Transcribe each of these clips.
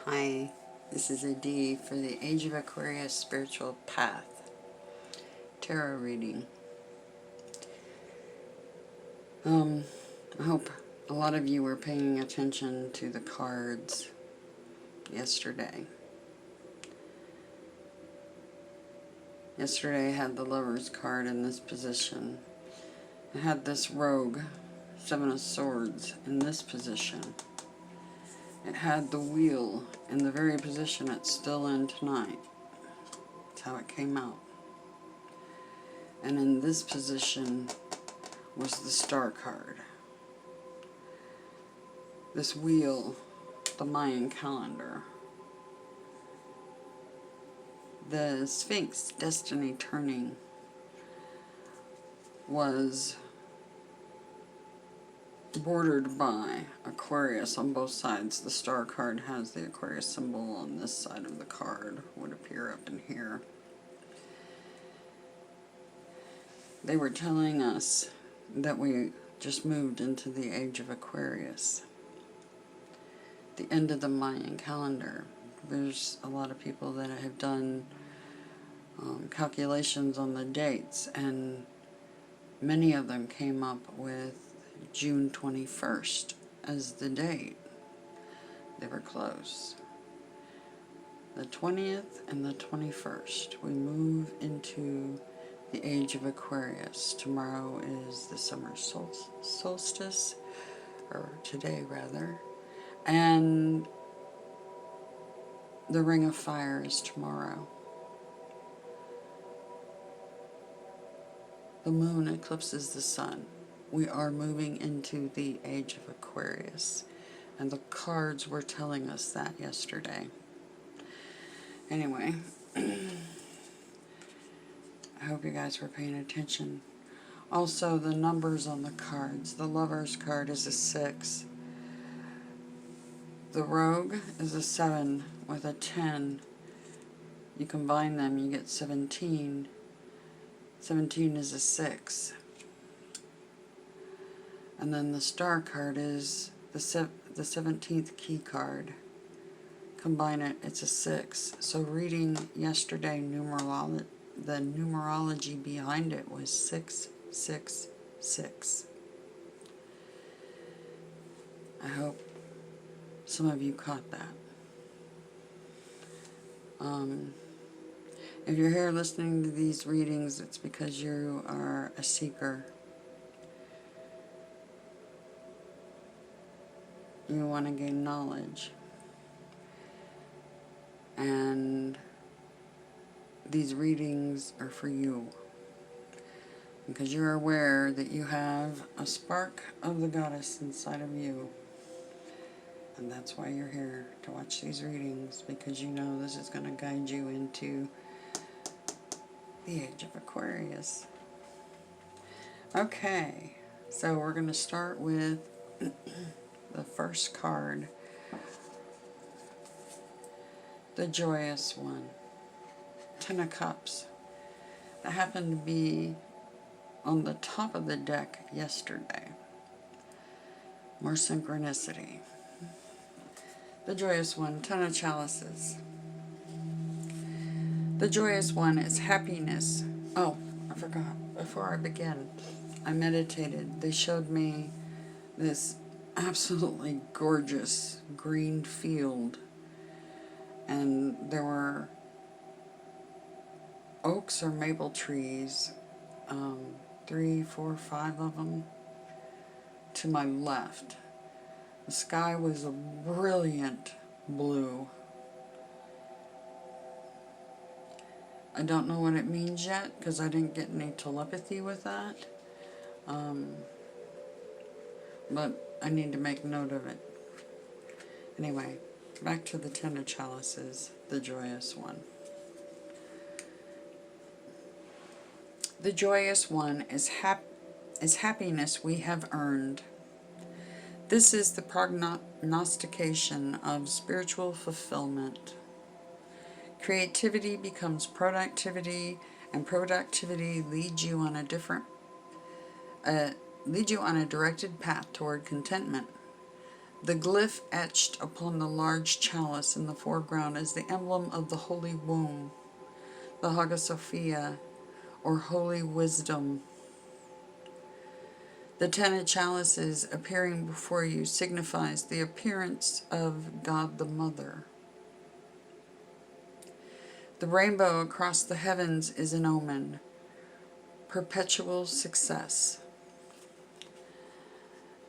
Hi, this is a D for the Age of Aquarius Spiritual Path Tarot reading. I hope a lot of you were paying attention to the cards yesterday. Yesterday I had the Lover's card in this position. I had this Rogue, Seven of Swords, in this position. It had the Wheel in the very position it's still in tonight. That's how it came out. And in this position was the Star card. This Wheel, the Mayan calendar. The Sphinx, Destiny Turning, was bordered by Aquarius on both sides. The Star card has the Aquarius symbol on this side of the card, would appear up in here. They were telling us that we just moved into the age of Aquarius, the end of the Mayan calendar. There's a lot of people that have done calculations on the dates, and many of them came up with June 21st as the date. They were close. The 20th and the 21st. We move into the age of Aquarius. Tomorrow is the summer solstice, or today rather, and the Ring of Fire is tomorrow. The moon eclipses the sun. We are moving into the age of Aquarius, and the cards were telling us that yesterday. Anyway, I hope you guys were paying attention. Also, the numbers on the cards. The Lover's card is a 6. The Rogue is a 7 with a 10. You combine them, you get 17. 17 is a 6. And then the Star card is the 17th key card. Combine it, it's a 6. So reading yesterday, the numerology behind it was 666. I hope some of you caught that. If you're here listening to these readings, it's because you are a seeker. You want to gain knowledge. And these readings are for you, because you're aware that you have a spark of the goddess inside of you. And that's why you're here, to watch these readings, because you know this is going to guide you into the age of Aquarius. Okay, so we're going to start with the first card, the joyous one, 10 of Cups. That happened to be on the top of the deck yesterday. More synchronicity. The joyous one, 10 of Chalices. The joyous one is happiness. Oh, I forgot. Before I begin, I meditated. They showed me this absolutely gorgeous green field, and there were oaks or maple trees, 3, 4, 5 of them to my left. The sky was a brilliant blue. I don't know what it means yet, because I didn't get any telepathy with that. But I need to make note of it. Anyway, back to the 10 of Chalices, the joyous one. The joyous one is happiness we have earned. This is the prognostication of spiritual fulfillment. Creativity becomes productivity, and productivity leads you on a directed path toward contentment. The glyph etched upon the large chalice in the foreground is the emblem of the Holy Womb, the Hagia Sophia, or Holy Wisdom. The 10 chalices appearing before you signifies the appearance of God the Mother. The rainbow across the heavens is an omen, perpetual success.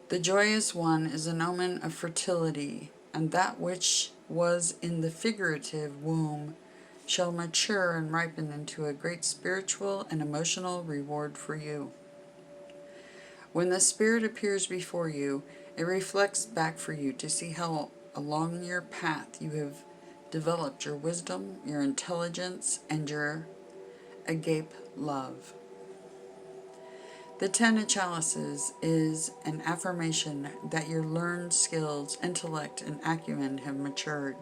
The joyous one is an omen of fertility, and that which was in the figurative womb shall mature and ripen into a great spiritual and emotional reward for you. When the Spirit appears before you, it reflects back for you to see how along your path you have developed your wisdom, your intelligence, and your agape love. The 10 chalices is an affirmation that your learned skills, intellect, and acumen have matured.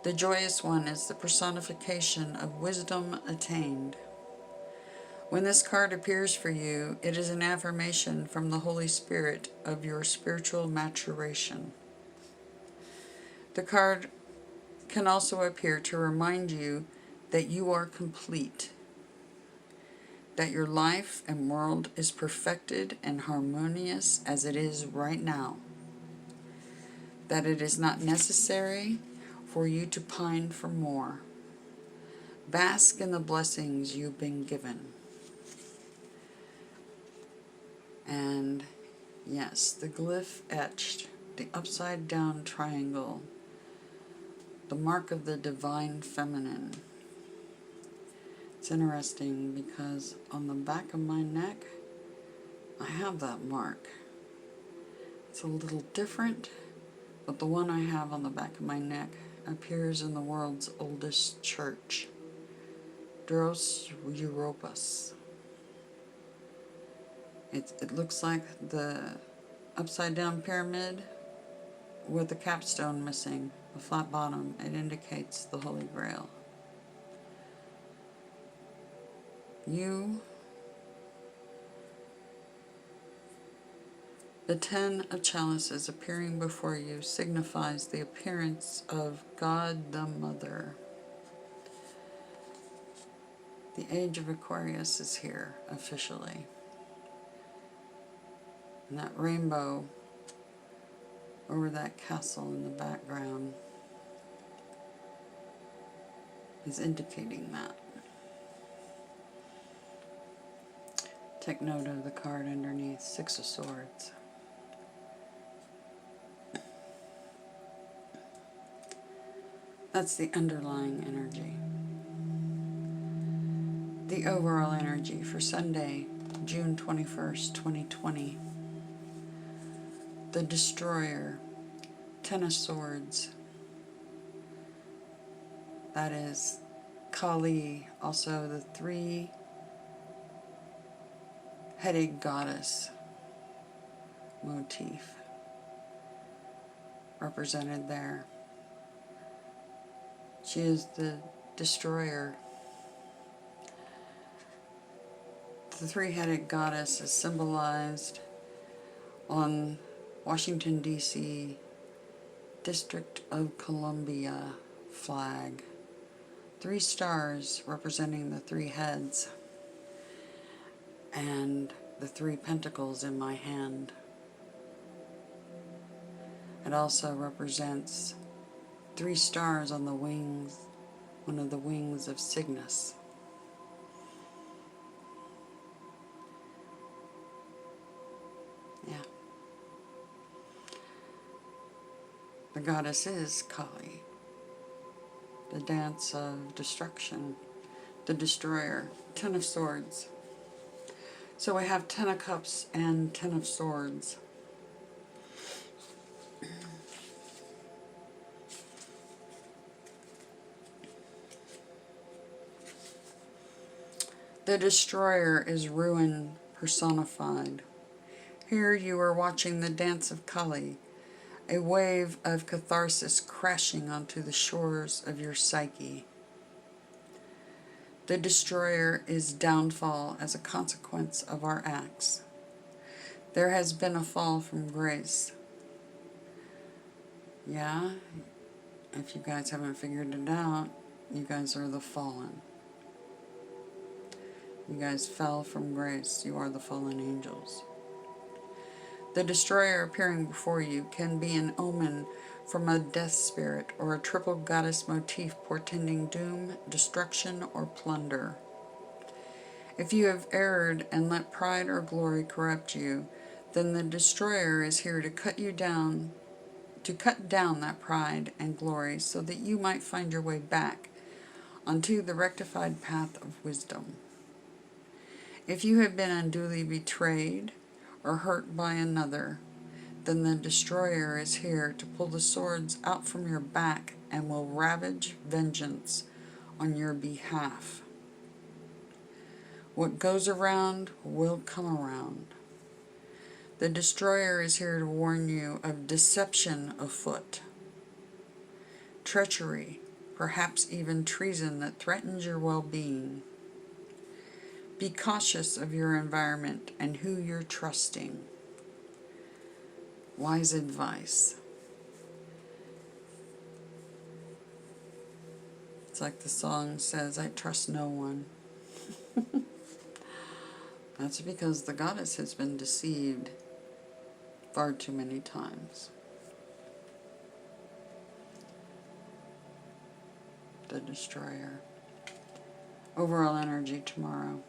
The joyous one is the personification of wisdom attained. When this card appears for you, it is an affirmation from the Holy Spirit of your spiritual maturation. The card can also appear to remind you that you are complete, that your life and world is perfected and harmonious as it is right now, that it is not necessary for you to pine for more. Bask in the blessings you've been given. And yes, the glyph etched, the upside down triangle, the mark of the divine feminine. It's interesting because on the back of my neck, I have that mark. It's a little different, but the one I have on the back of my neck appears in the world's oldest church, Dros Europos. It looks like the upside down pyramid with the capstone missing, the flat bottom. It indicates the Holy Grail. The 10 of chalices appearing before you signifies the appearance of God the Mother. The age of Aquarius is here officially. And that rainbow over that castle in the background is indicating that. Take note of the card underneath, 6 of Swords. That's the underlying energy. The overall energy for Sunday, June 21st, 2020. The Destroyer, 10 of Swords. That is Kali, also the 3-headed goddess motif represented there. She is the destroyer. The 3-headed goddess is symbolized on Washington, D.C., District of Columbia flag. 3 stars representing the 3 heads, and the 3 pentacles in my hand. It also represents 3 stars on the wings, one of the wings of Cygnus. Yeah. The goddess is Kali, the dance of destruction, the destroyer, 10 of Swords. So we have 10 of Cups and 10 of Swords. The destroyer is ruin personified. Here you are watching the dance of Kali, a wave of catharsis crashing onto the shores of your psyche. The destroyer is downfall as a consequence of our acts. There has been a fall from grace. Yeah, if you guys haven't figured it out, you guys are the fallen. You guys fell from grace. You are the fallen angels. The destroyer appearing before you can be an omen from a death spirit or a triple goddess motif portending doom, destruction, or plunder. If you have erred and let pride or glory corrupt you, then the destroyer is here to cut down that pride and glory so that you might find your way back onto the rectified path of wisdom. If you have been unduly betrayed or hurt by another, then the destroyer is here to pull the swords out from your back and will ravage vengeance on your behalf. What goes around will come around. The destroyer is here to warn you of deception afoot, treachery, perhaps even treason that threatens your well-being. Be cautious of your environment and who you're trusting. Wise advice. It's like the song says, I trust no one. That's because the goddess has been deceived far too many times. The destroyer. Overall energy tomorrow.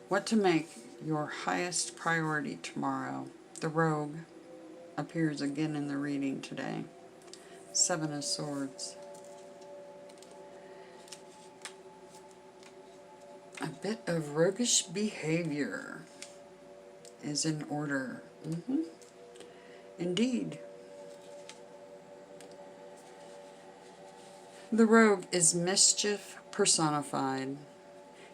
What to make your highest priority tomorrow. The rogue appears again in the reading today. 7 of Swords. A bit of roguish behavior is in order. Indeed. The rogue is mischief personified.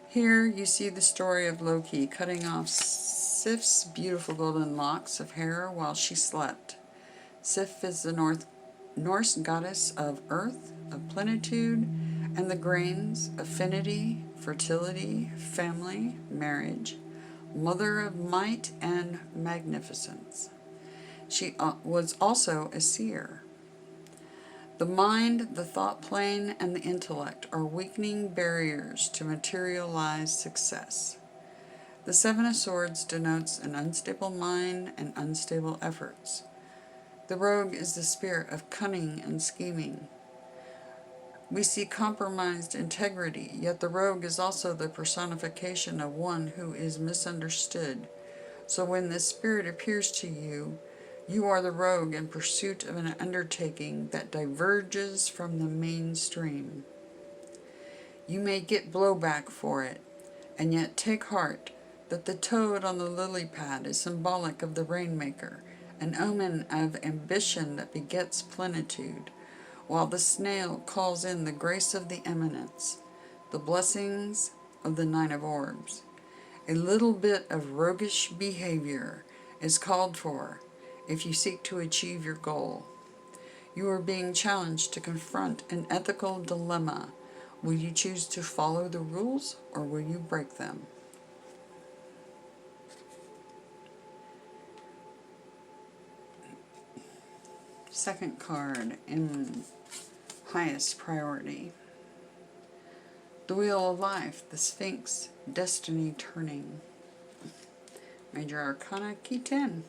Here you see the story of Loki cutting off Sif's beautiful golden locks of hair while she slept. Sif is the Norse goddess of earth, of plenitude, and the grains, affinity, fertility, family, marriage, mother of might and magnificence. She was also a seer. The mind, the thought plane, and the intellect are weakening barriers to materialized success. The 7 of Swords denotes an unstable mind and unstable efforts. The rogue is the spirit of cunning and scheming. We see compromised integrity, yet the rogue is also the personification of one who is misunderstood. So when this spirit appears to you, you are the rogue in pursuit of an undertaking that diverges from the mainstream. You may get blowback for it, and yet take heart that the toad on the lily pad is symbolic of the rainmaker, an omen of ambition that begets plenitude, while the snail calls in the grace of the eminence, the blessings of the 9 of Orbs. A little bit of roguish behavior is called for if you seek to achieve your goal. You are being challenged to confront an ethical dilemma. Will you choose to follow the rules or will you break them? Second card in highest priority. The Wheel of Life, the Sphinx, Destiny Turning. Major Arcana, Key 10.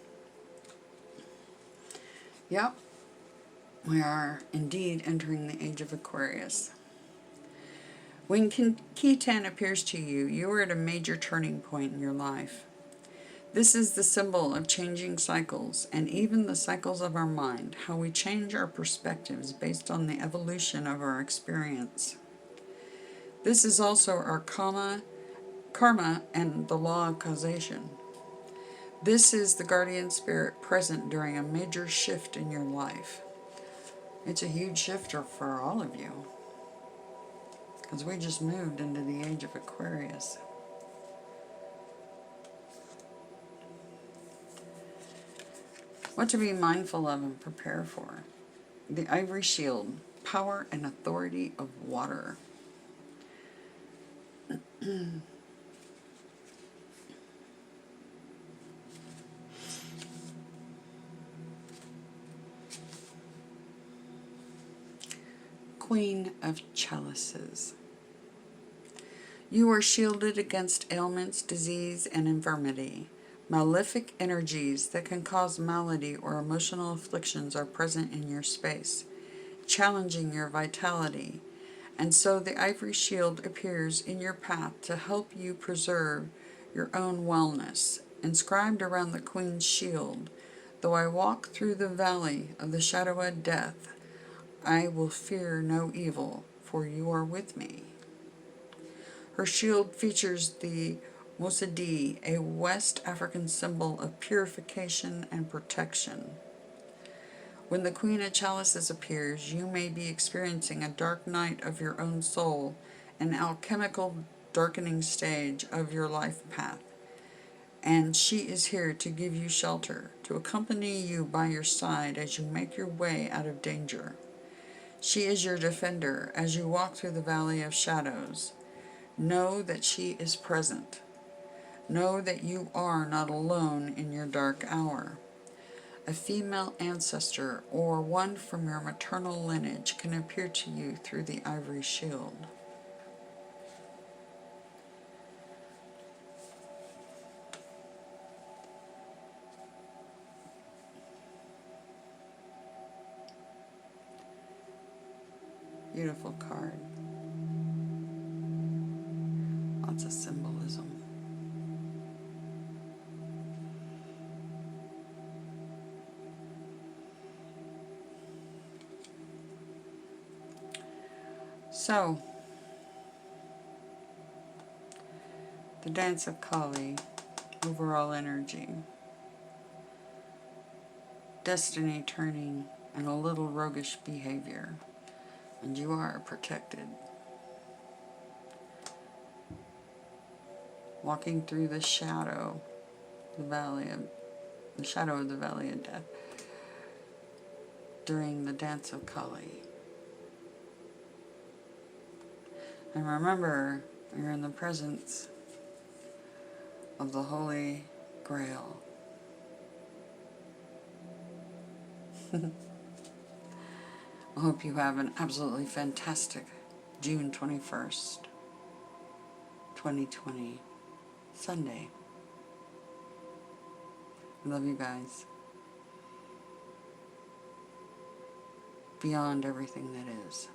Yep, we are indeed entering the age of Aquarius. When Key 10 appears to you, you are at a major turning point in your life. This is the symbol of changing cycles, and even the cycles of our mind, how we change our perspectives based on the evolution of our experience. This is also our karma and the law of causation. This is the guardian spirit present during a major shift in your life. It's a huge shifter for all of you, because we just moved into the age of Aquarius. What to be mindful of and prepare for. The Ivory Shield, power and authority of water. Queen of Chalices. You are shielded against ailments, disease, and infirmity. Malefic energies that can cause malady or emotional afflictions are present in your space, challenging your vitality, and so the ivory shield appears in your path to help you preserve your own wellness. Inscribed around the Queen's shield, though I walk through the valley of the shadow of death, I will fear no evil, for you are with me. Her shield features the Mosadi, a West African symbol of purification and protection. When the Queen of Chalices appears, you may be experiencing a dark night of your own soul, an alchemical darkening stage of your life path. And she is here to give you shelter, to accompany you by your side as you make your way out of danger. She is your defender as you walk through the valley of shadows. Know that she is present. Know that you are not alone in your dark hour. A female ancestor or one from your maternal lineage can appear to you through the ivory shield. Beautiful card. Lots of symbolism. So, the Dance of Kali, overall energy, destiny turning, and a little roguish behavior, and you are protected. Walking through the shadow, the shadow of the valley of death, during the Dance of Kali. And remember, you're in the presence of the Holy Grail. I hope you have an absolutely fantastic June 21st, 2020, Sunday. I love you guys. Beyond everything that is.